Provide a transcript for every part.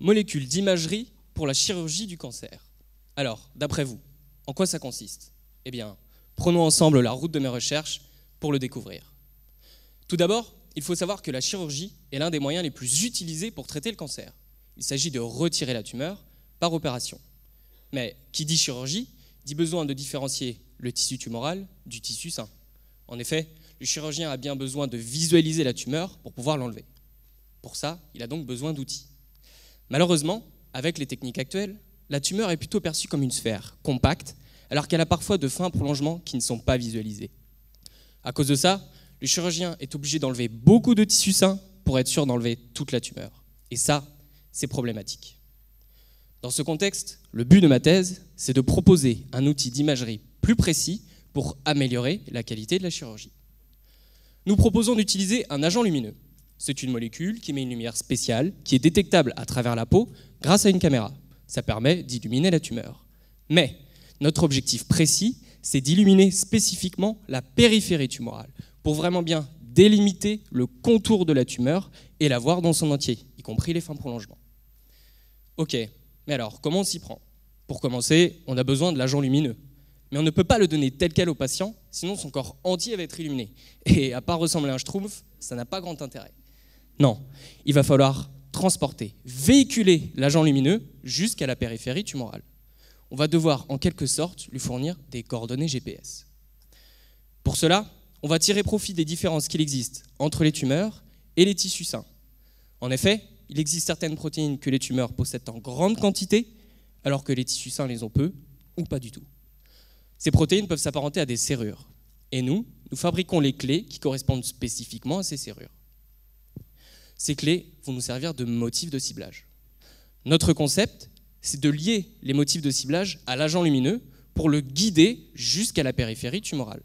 molécule d'imagerie pour la chirurgie du cancer. Alors, d'après vous, en quoi ça consiste? Eh bien, prenons ensemble la route de mes recherches pour le découvrir. Tout d'abord, il faut savoir que la chirurgie est l'un des moyens les plus utilisés pour traiter le cancer. Il s'agit de retirer la tumeur par opération. Mais qui dit chirurgie dit besoin de différencier le tissu tumoral du tissu sain. En effet, le chirurgien a bien besoin de visualiser la tumeur pour pouvoir l'enlever. Pour ça, il a donc besoin d'outils. Malheureusement, avec les techniques actuelles, la tumeur est plutôt perçue comme une sphère compacte, alors qu'elle a parfois de fins prolongements qui ne sont pas visualisés. À cause de ça, le chirurgien est obligé d'enlever beaucoup de tissus sains pour être sûr d'enlever toute la tumeur. Et ça, c'est problématique. Dans ce contexte, le but de ma thèse, c'est de proposer un outil d'imagerie plus précis pour améliorer la qualité de la chirurgie. Nous proposons d'utiliser un agent lumineux. C'est une molécule qui met une lumière spéciale qui est détectable à travers la peau grâce à une caméra. Ça permet d'illuminer la tumeur. Mais notre objectif précis, c'est d'illuminer spécifiquement la périphérie tumorale pour vraiment bien délimiter le contour de la tumeur et la voir dans son entier, y compris les fins prolongements. Ok, mais alors, comment on s'y prend? Pour commencer, on a besoin de l'agent lumineux. Mais on ne peut pas le donner tel quel au patient, sinon son corps entier va être illuminé. Et à part ressembler à un schtroumpf, ça n'a pas grand intérêt. Non, il va falloir transporter, véhiculer l'agent lumineux jusqu'à la périphérie tumorale. On va devoir en quelque sorte lui fournir des coordonnées GPS. Pour cela, on va tirer profit des différences qu'il existe entre les tumeurs et les tissus sains. En effet, il existe certaines protéines que les tumeurs possèdent en grande quantité, alors que les tissus sains les ont peu ou pas du tout. Ces protéines peuvent s'apparenter à des serrures. Et nous fabriquons les clés qui correspondent spécifiquement à ces serrures. Ces clés vont nous servir de motifs de ciblage. Notre concept, c'est de lier les motifs de ciblage à l'agent lumineux pour le guider jusqu'à la périphérie tumorale.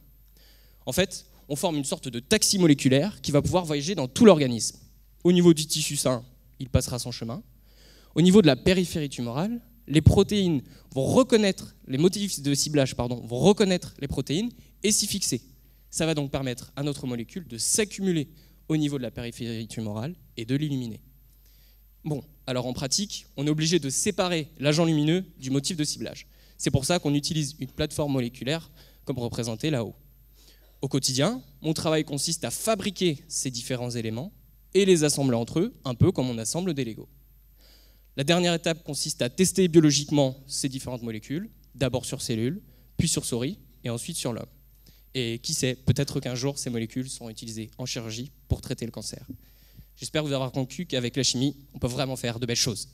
En fait, on forme une sorte de taxi moléculaire qui va pouvoir voyager dans tout l'organisme. Au niveau du tissu sain, il passera son chemin. Au niveau de la périphérie tumorale, les protéines vont reconnaître, les motifs de ciblage vont reconnaître les protéines et s'y fixer. Ça va donc permettre à notre molécule de s'accumuler au niveau de la périphérie tumorale et de l'illuminer. Bon, alors en pratique, on est obligé de séparer l'agent lumineux du motif de ciblage. C'est pour ça qu'on utilise une plateforme moléculaire comme représentée là-haut. Au quotidien, mon travail consiste à fabriquer ces différents éléments et les assembler entre eux, un peu comme on assemble des Legos. La dernière étape consiste à tester biologiquement ces différentes molécules, d'abord sur cellules, puis sur souris, et ensuite sur l'homme. Et qui sait, peut-être qu'un jour, ces molécules seront utilisées en chirurgie pour traiter le cancer. J'espère vous avoir convaincu qu'avec la chimie, on peut vraiment faire de belles choses.